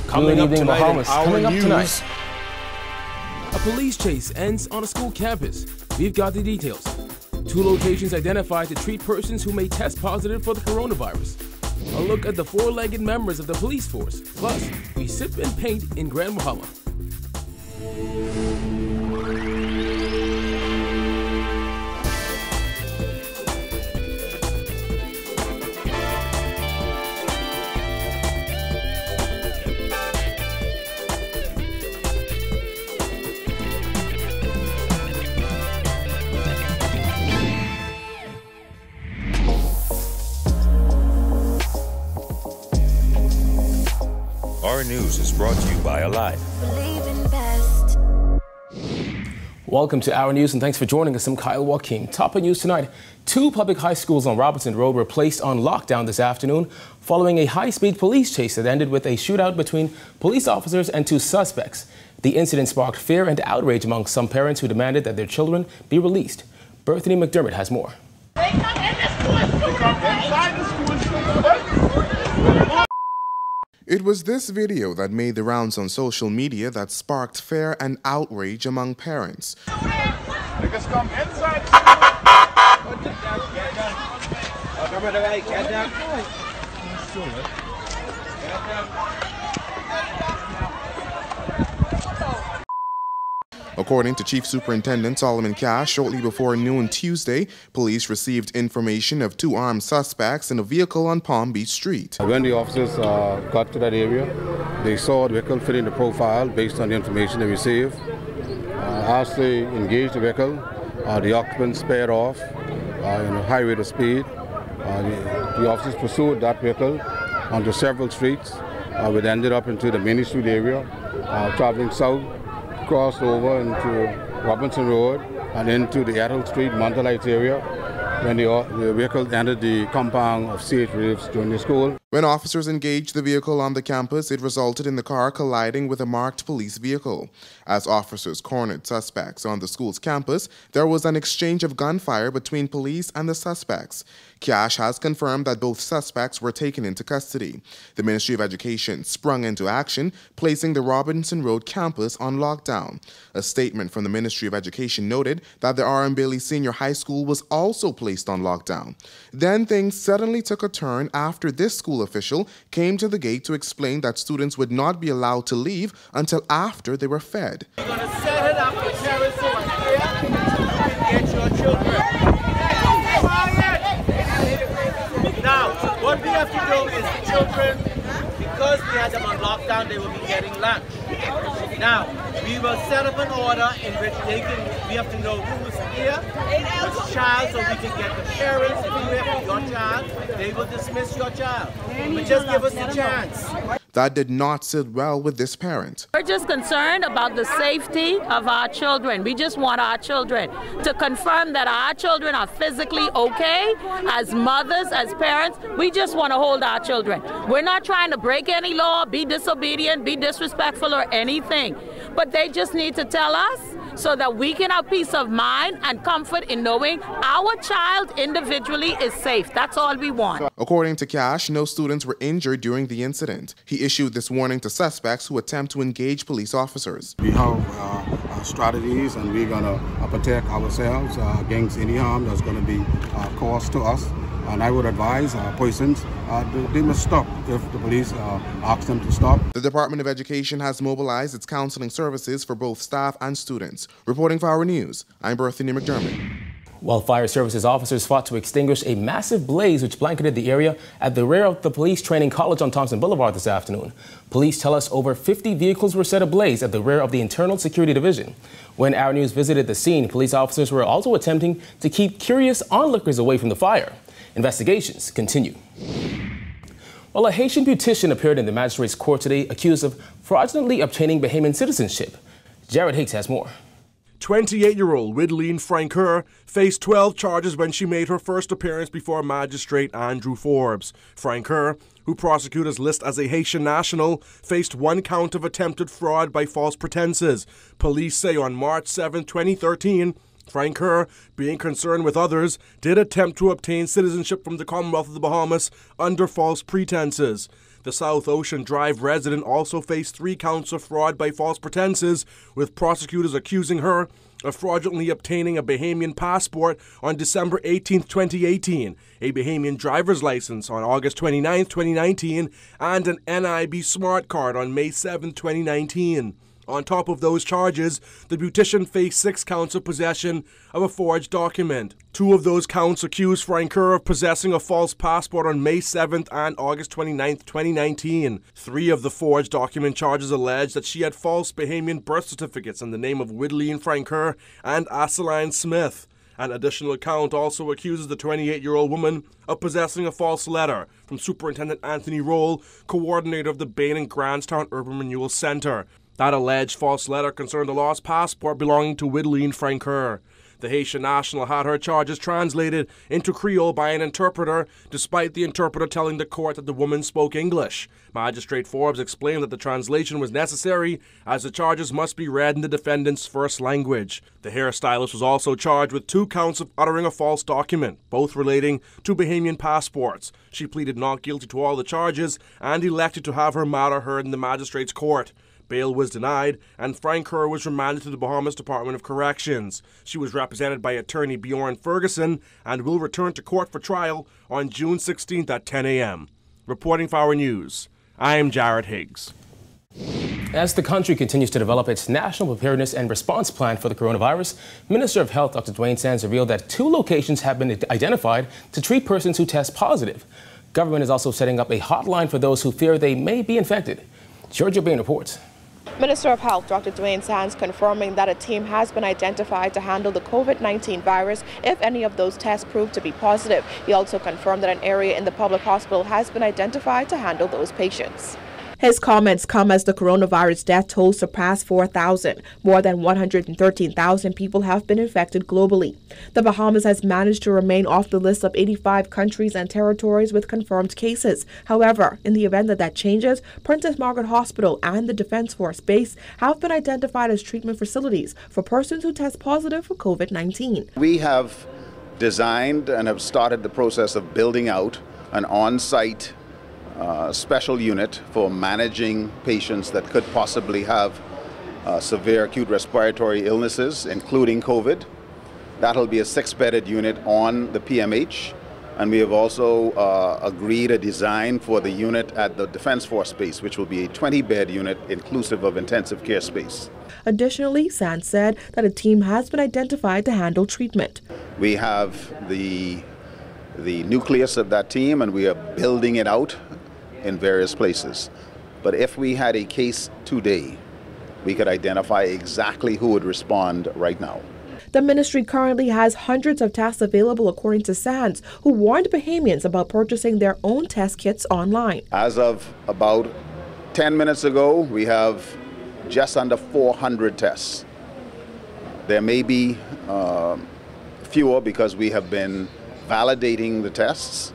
Coming up tonight in our news. A police chase ends on a school campus. We've got the details. 2 locations identified to treat persons who may test positive for the coronavirus. A look at the 4-legged members of the police force. Plus, we sip and paint in Grand Bahama. Our news is brought to you by Alive. Welcome to Our News and thanks for joining us. I'm Kyle Joaquin. Top of news tonight. 2 public high schools on Robinson Road were placed on lockdown this afternoon following a high-speed police chase that ended with a shootout between police officers and 2 suspects. The incident sparked fear and outrage among some parents who demanded that their children be released. Berthany McDermott has more. They come in the school. They come inside the school. It was this video that made the rounds on social media that sparked fear and outrage among parents. Niggas come inside. According to Chief Superintendent Solomon Cash, shortly before noon Tuesday, police received information of 2 armed suspects in a vehicle on Palm Beach Street. When the officers got to that area, they saw the vehicle fitting the profile based on the information they received. As they engaged the vehicle, the occupants sped off in a high rate of speed. The officers pursued that vehicle onto several streets, which ended up into the Main Street area, traveling south, crossed over into Robinson Road and into the Adult Street, Montelites area when the vehicle entered the compound of C.H. Reeves Junior School. When officers engaged the vehicle on the campus, it resulted in the car colliding with a marked police vehicle. As officers cornered suspects on the school's campus, there was an exchange of gunfire between police and the suspects. Cash has confirmed that both suspects were taken into custody. The Ministry of Education sprung into action, placing the Robinson Road campus on lockdown. A statement from the Ministry of Education noted that the R.M. Bailey Senior High School was also placed on lockdown. Then things suddenly took a turn after this school official came to the gate to explain that students would not be allowed to leave until after they were fed. We're going to set it up for terrorists over here and get your children. Now, what we have to do is the children, because we had them on lockdown, they will be getting lunch. Now, we will set up an order in which we have to know who's here, which child, so we can get the parents. If you have your child, they will dismiss your child. But just give us a chance. That did not sit well with this parent. We're just concerned about the safety of our children. We just want our children to confirm that our children are physically okay. As mothers, as parents, we just want to hold our children. We're not trying to break any law, be disobedient, be disrespectful or anything. But they just need to tell us so that we can have peace of mind and comfort in knowing our child individually is safe. That's all we want. According to Cash, no students were injured during the incident. He issued this warning to suspects who attempt to engage police officers. We have strategies and we're going to protect ourselves against any harm that's going to be caused to us. And I would advise persons, they must stop if the police ask them to stop. The Department of Education has mobilized its counseling services for both staff and students. Reporting for Our News, I'm Berthany McDermott. While fire services officers fought to extinguish a massive blaze which blanketed the area at the rear of the Police Training College on Thompson Boulevard this afternoon. Police tell us over 50 vehicles were set ablaze at the rear of the Internal Security Division. When Our News visited the scene, police officers were also attempting to keep curious onlookers away from the fire. Investigations continue. Well, a Haitian beautician appeared in the magistrate's court today accused of fraudulently obtaining Bahamian citizenship. Jared Hicks has more. 28-year-old Widleen Francoeur faced 12 charges when she made her first appearance before Magistrate Andrew Forbes. Francoeur, who prosecutors list as a Haitian national, faced 1 count of attempted fraud by false pretenses. Police say on March 7, 2013, Francoeur, being concerned with others, did attempt to obtain citizenship from the Commonwealth of the Bahamas under false pretenses. The South Ocean Drive resident also faced 3 counts of fraud by false pretenses, with prosecutors accusing her of fraudulently obtaining a Bahamian passport on December 18, 2018, a Bahamian driver's license on August 29, 2019, and an NIB smart card on May 7, 2019. On top of those charges, the beautician faced 6 counts of possession of a forged document. 2 of those counts accused Francoeur of possessing a false passport on May 7th and August 29, 2019. 3 of the forged document charges allege that she had false Bahamian birth certificates in the name of Widleen Francoeur and Asaline Smith. An additional count also accuses the 28-year-old woman of possessing a false letter from Superintendent Anthony Roll, coordinator of the Bain and Grantstown Urban Renewal Center. That alleged false letter concerned a lost passport belonging to Widleen Francoeur. The Haitian national had her charges translated into Creole by an interpreter, despite the interpreter telling the court that the woman spoke English. Magistrate Forbes explained that the translation was necessary, as the charges must be read in the defendant's first language. The hairstylist was also charged with 2 counts of uttering a false document, both relating to Bahamian passports. She pleaded not guilty to all the charges and elected to have her matter heard in the magistrate's court. Bail was denied, and Francoeur was remanded to the Bahamas Department of Corrections. She was represented by attorney Bjorn Ferguson and will return to court for trial on June 16th at 10 a.m. Reporting for Our News, I am Jared Higgs. As the country continues to develop its national preparedness and response plan for the coronavirus, Minister of Health Dr. Dwayne Sands revealed that 2 locations have been identified to treat persons who test positive. Government is also setting up a hotline for those who fear they may be infected. Georgia Bain reports. Minister of Health Dr. Dwayne Sands confirming that a team has been identified to handle the COVID-19 virus if any of those tests prove to be positive. He also confirmed that an area in the public hospital has been identified to handle those patients. His comments come as the coronavirus death toll surpassed 4,000. More than 113,000 people have been infected globally. The Bahamas has managed to remain off the list of 85 countries and territories with confirmed cases. However, in the event that changes, Princess Margaret Hospital and the Defense Force Base have been identified as treatment facilities for persons who test positive for COVID-19. We have designed and have started the process of building out an on-site special unit for managing patients that could possibly have severe acute respiratory illnesses, including COVID. That'll be a 6-bedded unit on the PMH, and we have also agreed a design for the unit at the Defense Force Base, which will be a 20-bed unit inclusive of intensive care space. Additionally, Sands said that a team has been identified to handle treatment. We have the nucleus of that team, and we are building it out in various places. But if we had a case today, we could identify exactly who would respond right now. The ministry currently has hundreds of tests available, according to Sands, who warned Bahamians about purchasing their own test kits online. As of about 10 minutes ago, we have just under 400 tests. There may be fewer because we have been validating the tests.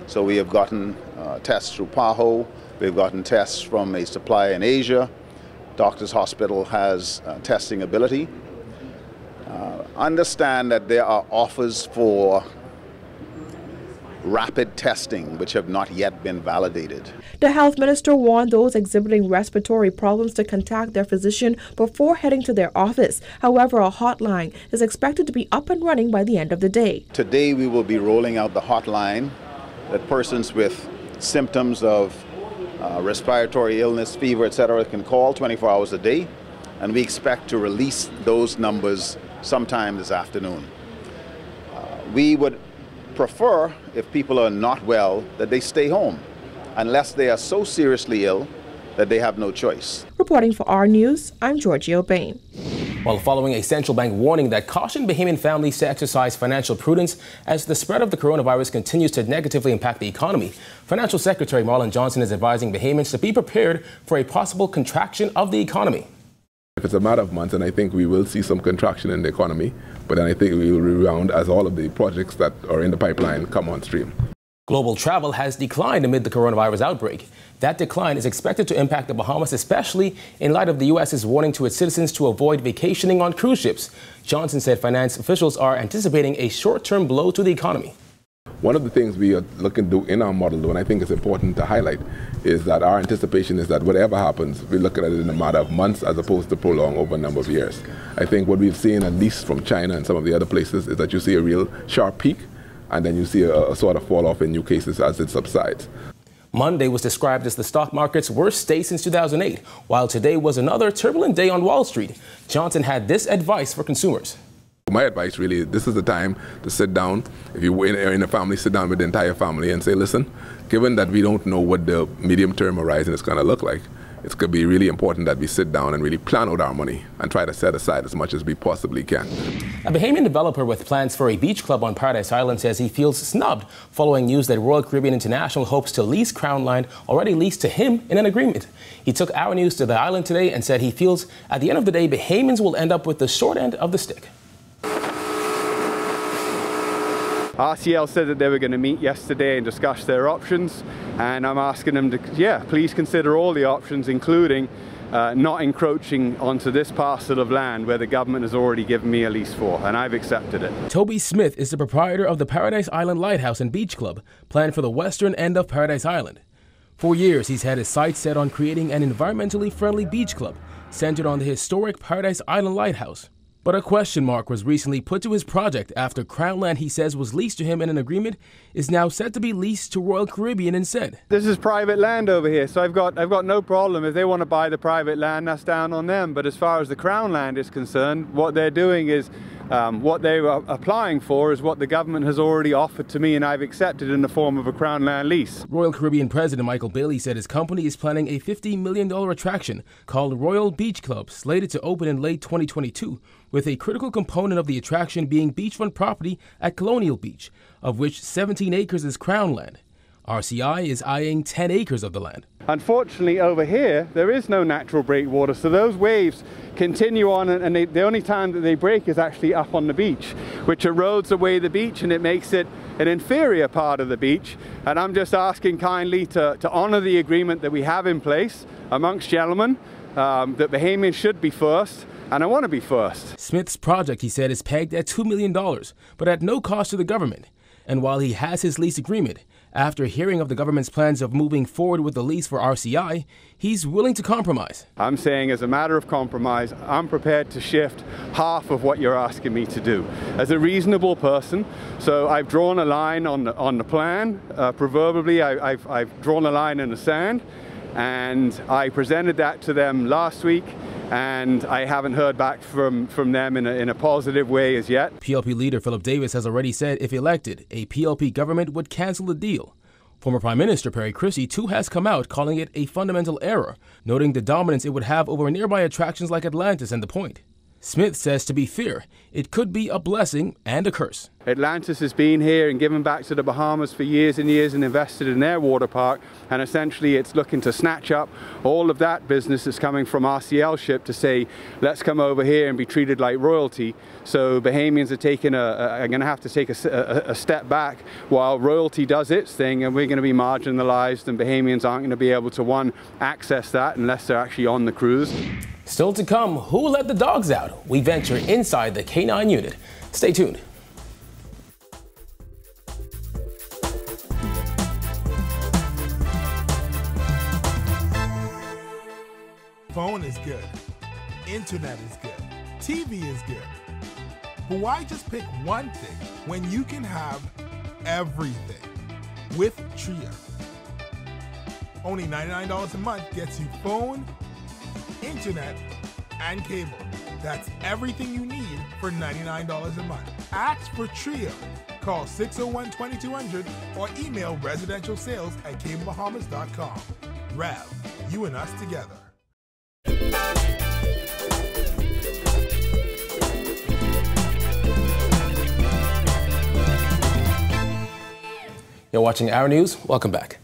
So we have gotten tests through PAHO, we've gotten tests from a supplier in Asia. Doctors Hospital has testing ability. Understand that there are offers for rapid testing which have not yet been validated. The health minister warned those exhibiting respiratory problems to contact their physician before heading to their office. However, a hotline is expected to be up and running by the end of the day. Today we will be rolling out the hotline that persons with symptoms of respiratory illness, fever, etc. can call 24 hours a day, and we expect to release those numbers sometime this afternoon. We would prefer, if people are not well, that they stay home, unless they are so seriously ill that they have no choice. Reporting for Our News, I'm Georgia Bain. While following a central bank warning that cautioned Bahamian families to exercise financial prudence as the spread of the coronavirus continues to negatively impact the economy, Financial Secretary Marlon Johnson is advising Bahamians to be prepared for a possible contraction of the economy. If it's a matter of months, and I think we will see some contraction in the economy, but then I think we will rebound as all of the projects that are in the pipeline come on stream. Global travel has declined amid the coronavirus outbreak. That decline is expected to impact the Bahamas, especially in light of the U.S.'s warning to its citizens to avoid vacationing on cruise ships. Johnson said finance officials are anticipating a short-term blow to the economy. One of the things we are looking to do in our model, though, and I think it's important to highlight, is that our anticipation is that whatever happens, we're looking at it in a matter of months as opposed to prolong over a number of years. I think what we've seen, at least from China and some of the other places, is that you see a real sharp peak, and then you see a sort of fall off in new cases as it subsides. Monday was described as the stock market's worst day since 2008, while today was another turbulent day on Wall Street. Johnson had this advice for consumers. My advice really, this is the time to sit down. If you're in a family, sit down with the entire family and say, listen, given that we don't know what the medium-term horizon is going to look like, it's going to be really important that we sit down and really plan out our money and try to set aside as much as we possibly can. A Bahamian developer with plans for a beach club on Paradise Island says he feels snubbed following news that Royal Caribbean International hopes to lease Crown Land already leased to him in an agreement. He took Our News to the island today and said he feels at the end of the day, Bahamians will end up with the short end of the stick. RCL said that they were going to meet yesterday and discuss their options, and I'm asking them to, please consider all the options, including not encroaching onto this parcel of land where the government has already given me a lease for, and I've accepted it. Toby Smith is the proprietor of the Paradise Island Lighthouse and Beach Club, planned for the western end of Paradise Island. For years, he's had his sights set on creating an environmentally friendly beach club centered on the historic Paradise Island Lighthouse. But a question mark was recently put to his project after Crown Land he says was leased to him in an agreement is now set to be leased to Royal Caribbean instead. This is private land over here, so I've got no problem. If they want to buy the private land, that's down on them. But as far as the Crown Land is concerned, what they're doing is what they were applying for is what the government has already offered to me, and I've accepted in the form of a Crown Land lease. Royal Caribbean President Michael Bailey said his company is planning a $50 million attraction called Royal Beach Club, slated to open in late 2022, with a critical component of the attraction being beachfront property at Colonial Beach, of which 17 acres is Crown Land. RCI is eyeing 10 acres of the land. Unfortunately, over here, there is no natural breakwater, so those waves continue on, and the only time that they break is actually up on the beach, which erodes away the beach, and it makes it an inferior part of the beach. And I'm just asking kindly to honor the agreement that we have in place amongst gentlemen, that Bahamians should be first, and I want to be first. Smith's project, he said, is pegged at $2 million, but at no cost to the government. And while he has his lease agreement, after hearing of the government's plans of moving forward with the lease for RCI, he's willing to compromise. I'm saying as a matter of compromise, I'm prepared to shift half of what you're asking me to do as a reasonable person. So I've drawn a line on the plan. Proverbially, I've drawn a line in the sand, and I presented that to them last week, and I haven't heard back from them in a positive way as yet. PLP leader Philip Davis has already said if elected, a PLP government would cancel the deal. Former Prime Minister Perry Christie too has come out calling it a fundamental error, noting the dominance it would have over nearby attractions like Atlantis and The Point. Smith says, to be fair, it could be a blessing and a curse. Atlantis has been here and given back to the Bahamas for years and years and invested in their water park, and essentially it's looking to snatch up all of that business that's coming from RCL ship to say, let's come over here and be treated like royalty. So Bahamians are going to have to take a step back while royalty does its thing, and we're going to be marginalized, and Bahamians aren't going to be able to, access that unless they're actually on the cruise. Still to come, who let the dogs out? We venture inside the K9 unit. Stay tuned. Phone is good. Internet is good. TV is good. But why just pick one thing when you can have everything with Tria? Only $99 a month gets you phone, internet, and cable. That's everything you need for $99 a month. Ask for Trio. Call 601-2200 or email residentialsales@cablebahamas.com. Rev, you and us together. You're watching Our News. Welcome back.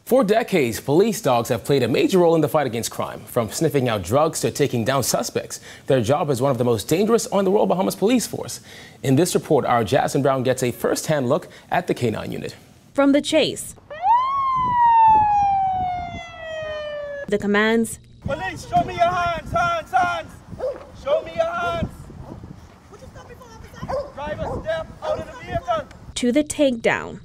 For decades, police dogs have played a major role in the fight against crime. From sniffing out drugs to taking down suspects, their job is one of the most dangerous on the Royal Bahamas Police Force. In this report, our Jasmine Brown gets a first-hand look at the K9 unit. From the chase, the commands, police, show me your hands, hands. Show me your hands. Driver, step out of the vehicle. To the takedown.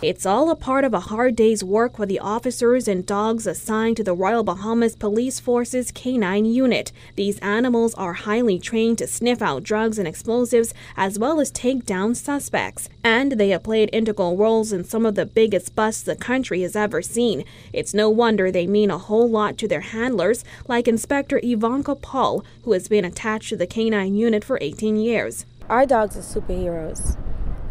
It's all a part of a hard day's work for the officers and dogs assigned to the Royal Bahamas Police Force's K9 unit. These animals are highly trained to sniff out drugs and explosives as well as take down suspects. And they have played integral roles in some of the biggest busts the country has ever seen. It's no wonder they mean a whole lot to their handlers, like Inspector Ivanka Paul, who has been attached to the K9 unit for 18 years. Our dogs are superheroes.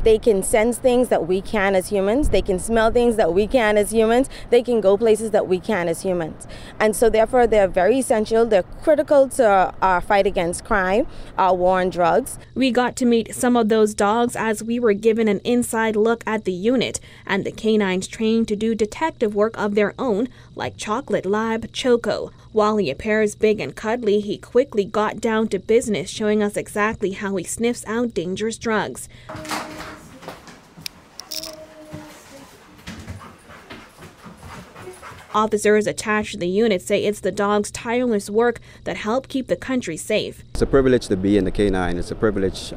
They can sense things that we can as humans. They can smell things that we can as humans. They can go places that we can as humans. And so therefore they're very essential. They're critical to our fight against crime, our war on drugs. We got to meet some of those dogs as we were given an inside look at the unit. And the canines trained to do detective work of their own, like Chocolate Lab Choco. While he appears big and cuddly, he quickly got down to business, showing us exactly how he sniffs out dangerous drugs. Officers attached to the unit say it's the dog's tireless work that help keep the country safe. It's a privilege to be in the K9. It's a privilege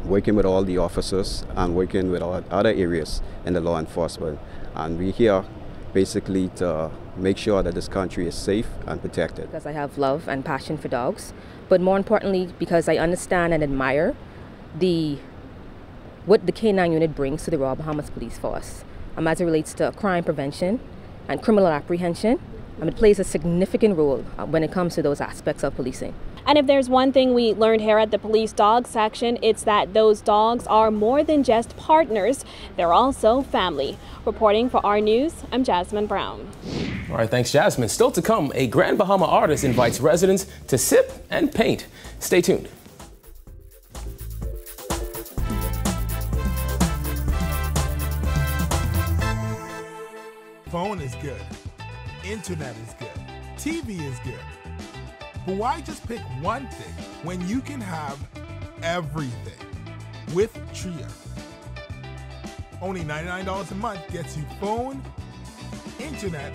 working with all the officers and working with all other areas in the law enforcement. And we're here basically to make sure that this country is safe and protected. Because I have love and passion for dogs, but more importantly because I understand and admire what the K9 unit brings to the Royal Bahamas Police Force as it relates to crime prevention and criminal apprehension. It plays a significant role when it comes to those aspects of policing. And if there's one thing we learned here at the police dog section, it's that those dogs are more than just partners, they're also family. Reporting for our news, I'm Jasmine Brown. All right, thanks, Jasmine. Still to come, a Grand Bahama artist invites residents to sip and paint. Stay tuned. Phone is good. Internet is good. TV is good. But why just pick one thing when you can have everything with Tria? Only $99 a month gets you phone, internet,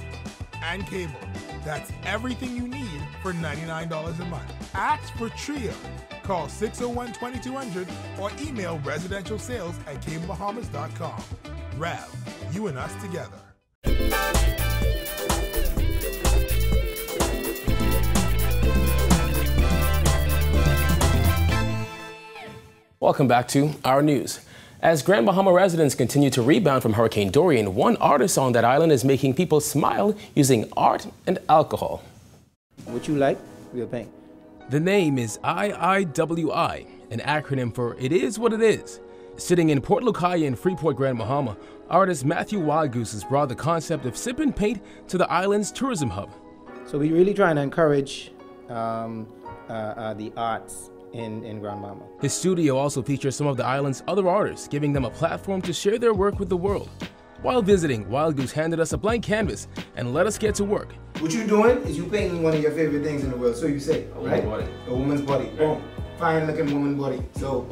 and cable. That's everything you need for $99 a month. Ask for Tria. Call 601-2200 or email residentialsales@cablebahamas.com. Rev, you and us together. Welcome back to our news. As Grand Bahama residents continue to rebound from Hurricane Dorian, one artist on that island is making people smile using art and alcohol. What you like, we'll paint. The name is IIWI, an acronym for It Is What It Is. Sitting in Port Lucaya in Freeport, Grand Bahama, artist Matthew Wildgoose has brought the concept of sip and paint to the island's tourism hub. So we're really trying to encourage the arts in Grand Bahama. His studio also features some of the island's other artists, giving them a platform to share their work with the world. While visiting, Wildgoose handed us a blank canvas and let us get to work. What you're doing is you painting one of your favorite things in the world, so you say, right? A woman's body. Boom. Fine looking woman body. So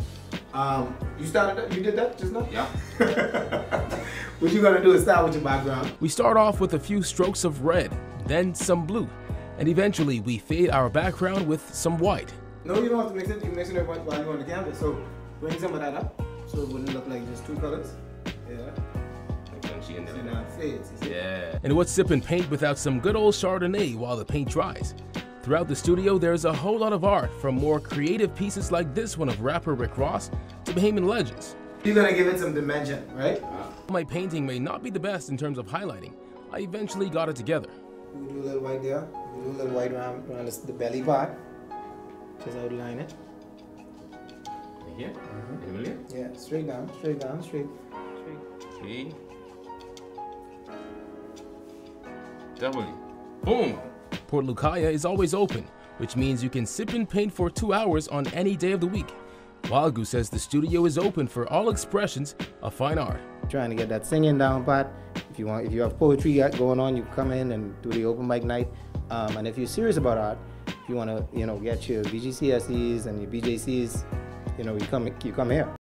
you did that just now? Yeah. What you're gonna do is start with your background. We start off with a few strokes of red, then some blue, and eventually we fade our background with some white. No, you don't have to mix it. You mix it while you're on the canvas. So bring some of that up, so it wouldn't look like just two colors. Yeah. Yeah. And what's sip and paint without some good old Chardonnay while the paint dries? Throughout the studio, there's a whole lot of art, from more creative pieces like this one of rapper Rick Ross to Bahamian legends. You're gonna give it some dimension, right? My painting may not be the best in terms of highlighting. I eventually got it together. We do a little white there. We do a little white around the belly part. Just outline it. Here? Mm-hmm. Yeah, straight down, straight down, straight. Okay. W. Boom! Port Lucaya is always open, which means you can sip and paint for 2 hours on any day of the week. Wildgoose says the studio is open for all expressions of fine art. Trying to get that singing down pat. If you have poetry going on, you come in and do the open mic night. And if you're serious about art, if you want to, get your BGCSEs and your BJCs, you come here.